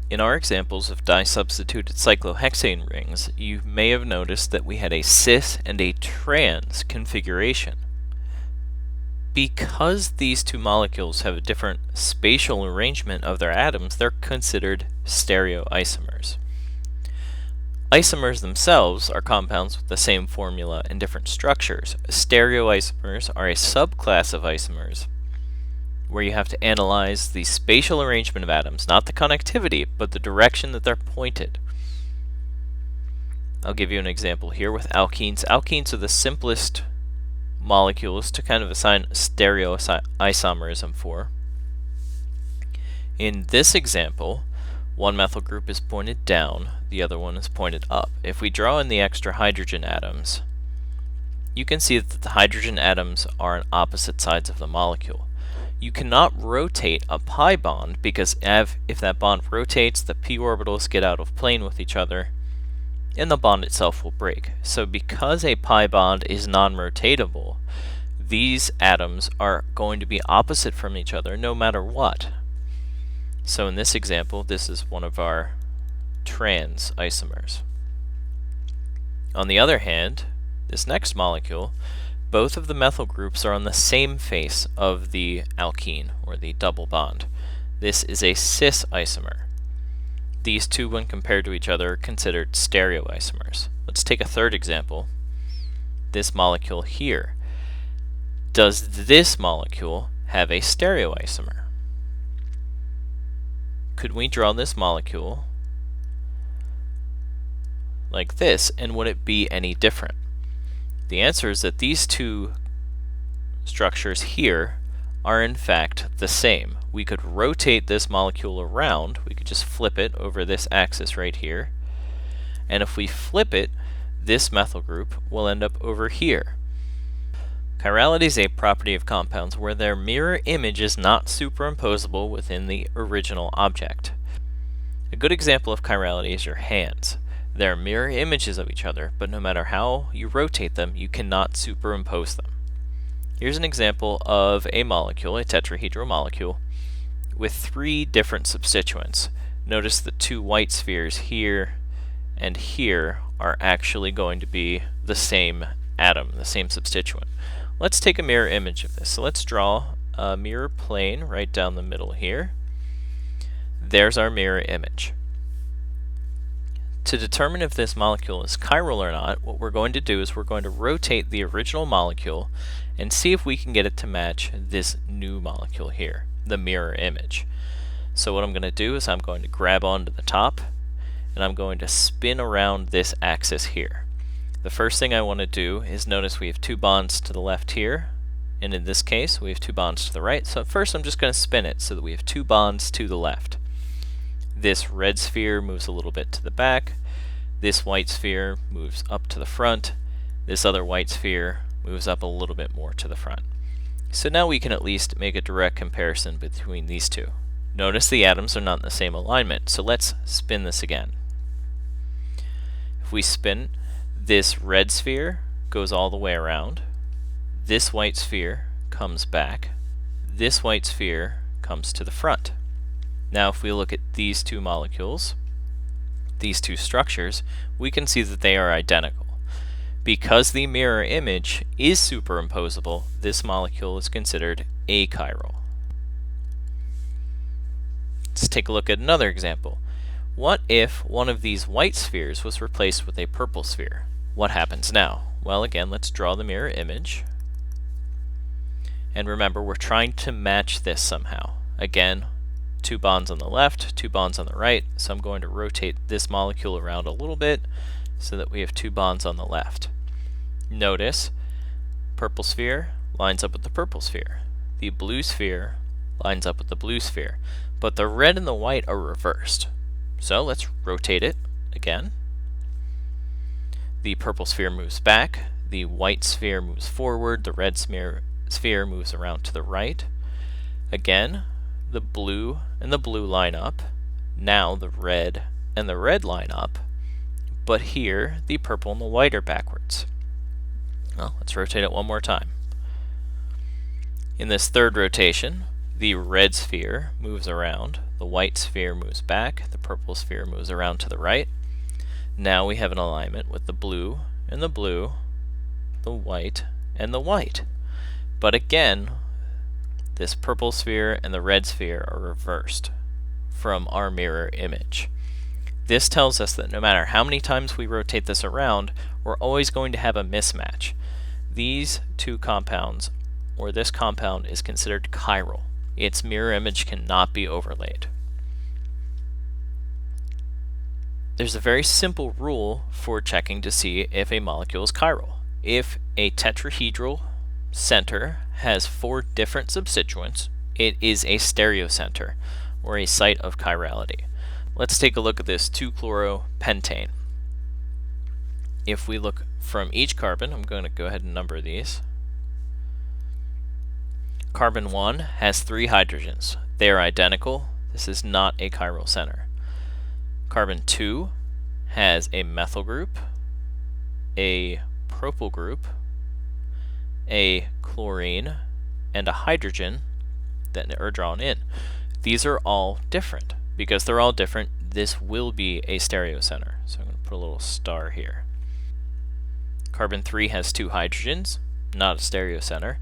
In our examples of disubstituted cyclohexane rings, you may have noticed that we had a cis and a trans configuration. Because these two molecules have a different spatial arrangement of their atoms, they're considered stereoisomers. Isomers themselves are compounds with the same formula and different structures. Stereoisomers are a subclass of isomers where you have to analyze the spatial arrangement of atoms, not the connectivity, but the direction that they're pointed. I'll give you an example here with alkenes. Alkenes are the simplest molecules to kind of assign stereoisomerism for. In this example, one methyl group is pointed down, the other one is pointed up. If we draw in the extra hydrogen atoms, you can see that the hydrogen atoms are on opposite sides of the molecule. You cannot rotate a pi bond because if that bond rotates, the p orbitals get out of plane with each other and the bond itself will break. So because a pi bond is non-rotatable, these atoms are going to be opposite from each other no matter what. So in this example, this is one of our trans isomers. On the other hand, this next molecule, both of the methyl groups are on the same face of the alkene, or the double bond. This is a cis isomer. These two, when compared to each other, are considered stereoisomers. Let's take a third example. This molecule here. Does this molecule have a stereoisomer? Could we draw this molecule like this, and would it be any different? The answer is that these two structures here are in fact the same. We could rotate this molecule around, we could just flip it over this axis right here, and if we flip it, this methyl group will end up over here. Chirality is a property of compounds where their mirror image is not superimposable within the original object. A good example of chirality is your hands. They're mirror images of each other, but no matter how you rotate them, you cannot superimpose them. Here's an example of a molecule, a tetrahedral molecule, with three different substituents. Notice the two white spheres here and here are actually going to be the same atom, the same substituent. Let's take a mirror image of this. So let's draw a mirror plane right down the middle here. There's our mirror image. To determine if this molecule is chiral or not, what we're going to do is we're going to rotate the original molecule and see if we can get it to match this new molecule here, the mirror image. So what I'm going to do is I'm going to grab onto the top and I'm going to spin around this axis here. The first thing I want to do is notice we have two bonds to the left here, and in this case we have two bonds to the right. So first I'm just going to spin it so that we have two bonds to the left. This red sphere moves a little bit to the back, this white sphere moves up to the front, this other white sphere moves up a little bit more to the front. So now we can at least make a direct comparison between these two. Notice the atoms are not in the same alignment, so let's spin this again. If we spin, this red sphere goes all the way around, this white sphere comes back, this white sphere comes to the front. Now if we look at these two molecules, these two structures, we can see that they are identical. Because the mirror image is superimposable, this molecule is considered achiral. Let's take a look at another example. What if one of these white spheres was replaced with a purple sphere? What happens now? Well, again, let's draw the mirror image. And remember, we're trying to match this somehow. Again, two bonds on the left, two bonds on the right, so I'm going to rotate this molecule around a little bit so that we have two bonds on the left. Notice, purple sphere lines up with the purple sphere. The blue sphere lines up with the blue sphere. But the red and the white are reversed. So let's rotate it again. The purple sphere moves back, the white sphere moves forward, the red sphere moves around to the right. Again, the blue and the blue line up. Now the red and the red line up. But here, the purple and the white are backwards. Well, let's rotate it one more time. In this third rotation, the red sphere moves around, The white sphere moves back, the purple sphere moves around to the right. Now we have an alignment with the blue and the blue, the white and the white. But again, this purple sphere and the red sphere are reversed from our mirror image. This tells us that no matter how many times we rotate this around, we're always going to have a mismatch. These two compounds, or this compound, is considered chiral. Its mirror image cannot be overlaid. There's a very simple rule for checking to see if a molecule is chiral. If a tetrahedral center has 4 different substituents, it is a stereocenter, or a site of chirality. Let's take a look at this 2-chloropentane. If we look from each carbon, I'm going to go ahead and number these. Carbon 1 has 3 hydrogens. They are identical. This is not a chiral center. Carbon 2 has a methyl group, a propyl group, a chlorine, and a hydrogen that are drawn in. These are all different. Because they're all different, this will be a stereocenter. So I'm going to put a little star here. Carbon 3 has 2 hydrogens, not a stereocenter.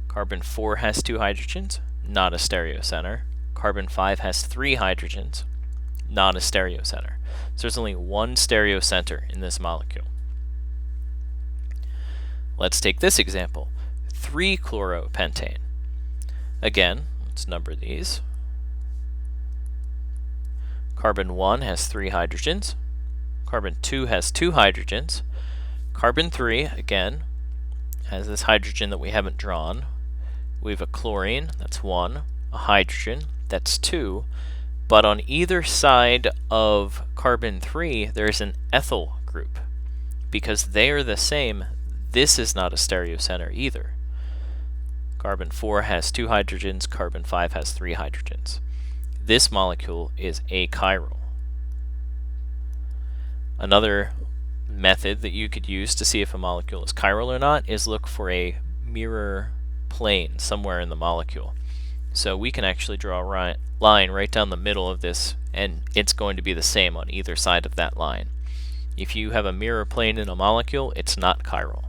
Carbon 4 has 2 hydrogens, not a stereocenter. Carbon 5 has 3 hydrogens, not a stereocenter. So there's only one stereocenter in this molecule. Let's take this example, 3-chloropentane. Again, let's number these. Carbon 1 has 3 hydrogens. Carbon 2 has 2 hydrogens. Carbon 3, again, has this hydrogen that we haven't drawn. We have a chlorine, that's 1, a hydrogen, that's 2, but on either side of carbon 3, there's an ethyl group. Because they are the same, this is not a stereocenter either. Carbon 4 has 2 hydrogens, carbon 5 has 3 hydrogens. This molecule is achiral. Another method that you could use to see if a molecule is chiral or not is look for a mirror plane somewhere in the molecule. So we can actually draw a line right down the middle of this, and it's going to be the same on either side of that line. If you have a mirror plane in a molecule, it's not chiral.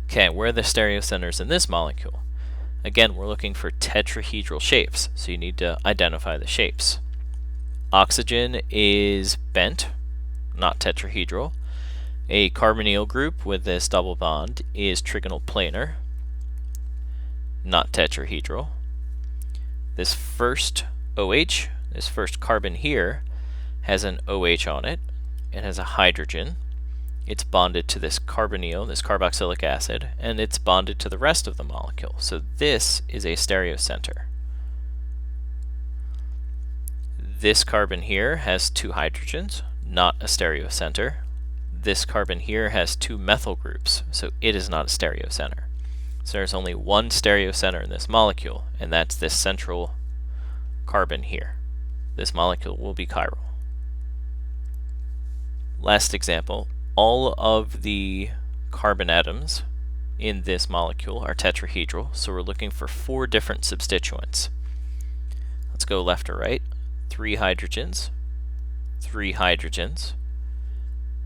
Okay, where are the stereocenters in this molecule? Again, we're looking for tetrahedral shapes, so you need to identify the shapes. Oxygen is bent, not tetrahedral. A carbonyl group with this double bond is trigonal planar, not tetrahedral. This first OH, this first carbon here, has an OH on it. It has a hydrogen. It's bonded to this carbonyl, this carboxylic acid, and it's bonded to the rest of the molecule. So this is a stereocenter. This carbon here has 2 hydrogens, not a stereocenter. This carbon here has 2 methyl groups, so it is not a stereocenter. So there's only one stereocenter in this molecule, and that's this central carbon here. This molecule will be chiral. Last example. All of the carbon atoms in this molecule are tetrahedral, so we're looking for 4 different substituents. Let's go left to right. 3 hydrogens, 3 hydrogens,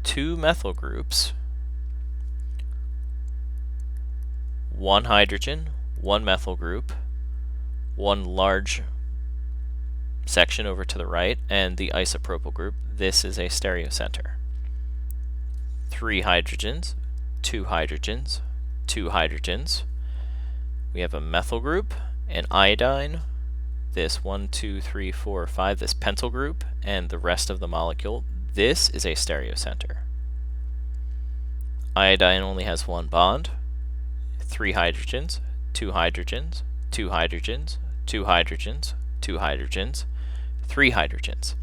2 methyl groups, 1 hydrogen, 1 methyl group, 1 large section over to the right, and the isopropyl group. This is a stereocenter. 3 hydrogens, 2 hydrogens, 2 hydrogens. We have a methyl group, an iodine, this 1, 2, 3, 4, 5, this pentyl group, and the rest of the molecule. This is a stereocenter. Iodine only has 1 bond, 3 hydrogens, 2 hydrogens, 2 hydrogens, 2 hydrogens, 2 hydrogens, 3 hydrogens.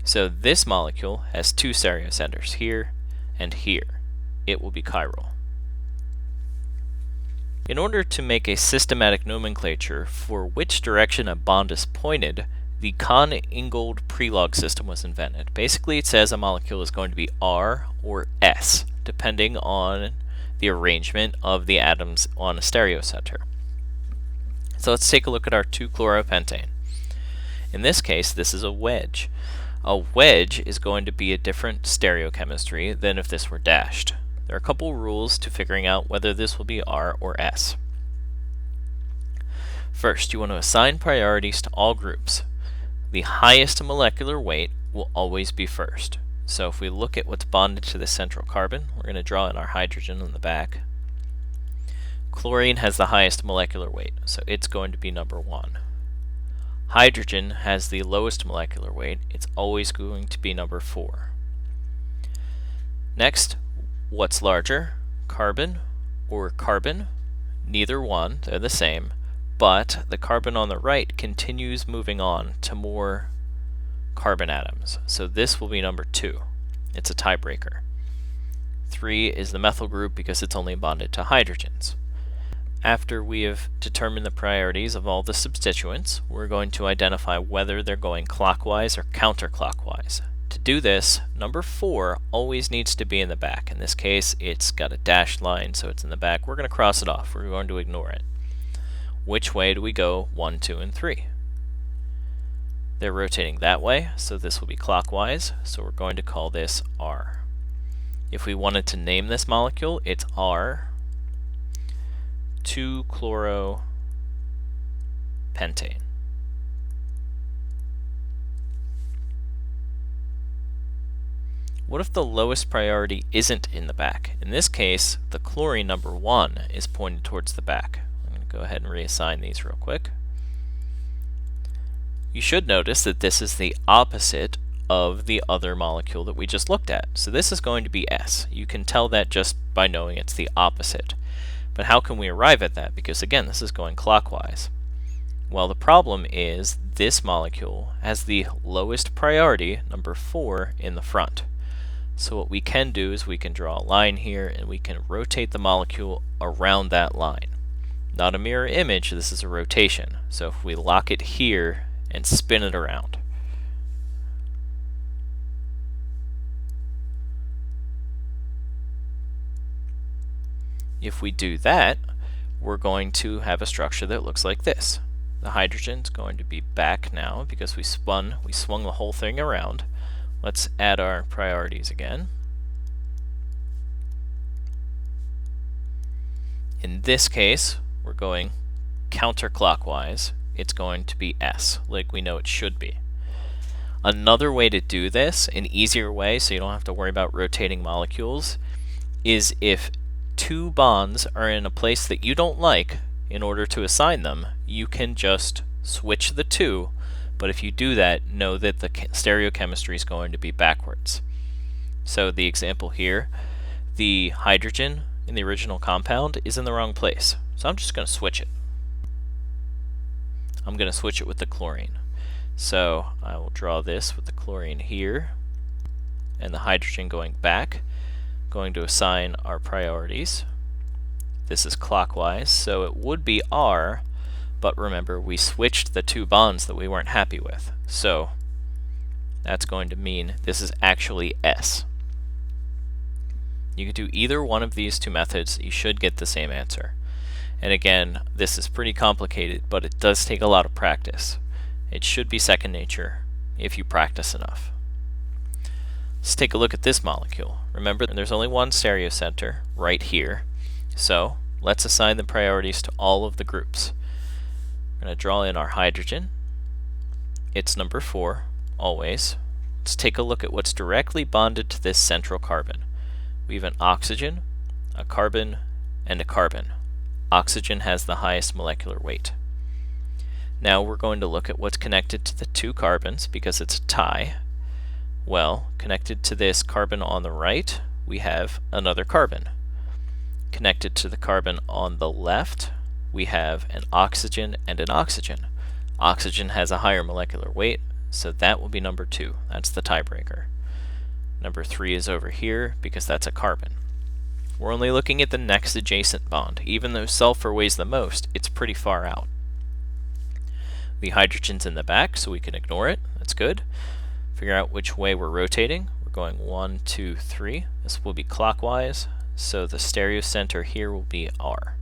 So this molecule has 2 stereocenters here and here. It will be chiral. In order to make a systematic nomenclature for which direction a bond is pointed, the Kahn-Ingold prelog system was invented. Basically, it says a molecule is going to be R or S, depending on the arrangement of the atoms on a stereocenter. So let's take a look at our 2-chloropentane. In this case, this is a wedge. A wedge is going to be a different stereochemistry than if this were dashed. There are a couple rules to figuring out whether this will be R or S. First, you want to assign priorities to all groups. The highest molecular weight will always be first. So if we look at what's bonded to the central carbon, we're going to draw in our hydrogen on the back. Chlorine has the highest molecular weight, so it's going to be number 1. Hydrogen has the lowest molecular weight. It's always going to be number 4. Next, what's larger, carbon or carbon? Neither one, they're the same, but the carbon on the right continues moving on to more carbon atoms. So this will be number 2. It's a tiebreaker. 3 is the methyl group because it's only bonded to hydrogens. After we have determined the priorities of all the substituents, we're going to identify whether they're going clockwise or counterclockwise. To do this, number 4 always needs to be in the back. In this case, it's got a dashed line, so it's in the back. We're going to cross it off. We're going to ignore it. Which way do we go 1, 2, and 3? They're rotating that way, so this will be clockwise, so we're going to call this R. If we wanted to name this molecule, it's R 2-chloropentane. What if the lowest priority isn't in the back? In this case, the chlorine number 1 is pointed towards the back. I'm going to go ahead and reassign these real quick. You should notice that this is the opposite of the other molecule that we just looked at. So this is going to be S. You can tell that just by knowing it's the opposite. But how can we arrive at that? Because again, this is going clockwise. Well, the problem is this molecule has the lowest priority, number 4, in the front. So what we can do is we can draw a line here and we can rotate the molecule around that line. Not a mirror image, this is a rotation. So if we lock it here and spin it around. If we do that, we're going to have a structure that looks like this. The hydrogen's going to be back now because we swung the whole thing around. Let's add our priorities again. In this case, we're going counterclockwise. It's going to be S, like we know it should be. Another way to do this, an easier way so you don't have to worry about rotating molecules, is if 2 bonds are in a place that you don't like, in order to assign them, you can just switch the 2, but if you do that, know that the stereochemistry is going to be backwards. So the example here, the hydrogen in the original compound is in the wrong place. So I'm just going to switch it. I'm going to switch it with the chlorine. So I will draw this with the chlorine here, and the hydrogen going back. Going to assign our priorities. This is clockwise, so it would be R, but remember we switched the 2 bonds that we weren't happy with. So that's going to mean this is actually S. You can do either one of these 2 methods, you should get the same answer. And again, this is pretty complicated, but it does take a lot of practice. It should be second nature if you practice enough. Let's take a look at this molecule. Remember, there's only one stereocenter right here. So let's assign the priorities to all of the groups. We're going to draw in our hydrogen. It's number 4, always. Let's take a look at what's directly bonded to this central carbon. We have an oxygen, a carbon, and a carbon. Oxygen has the highest molecular weight. Now we're going to look at what's connected to the 2 carbons because it's a tie. Well, connected to this carbon on the right, we have another carbon. Connected to the carbon on the left, we have an oxygen and an oxygen. Oxygen has a higher molecular weight, so that will be number 2. That's the tiebreaker. Number 3 is over here because that's a carbon. We're only looking at the next adjacent bond. Even though sulfur weighs the most, it's pretty far out. The hydrogen's in the back, so we can ignore it. That's good. Figure out which way we're rotating. We're going 1, 2, 3. This will be clockwise, so the stereocenter here will be R.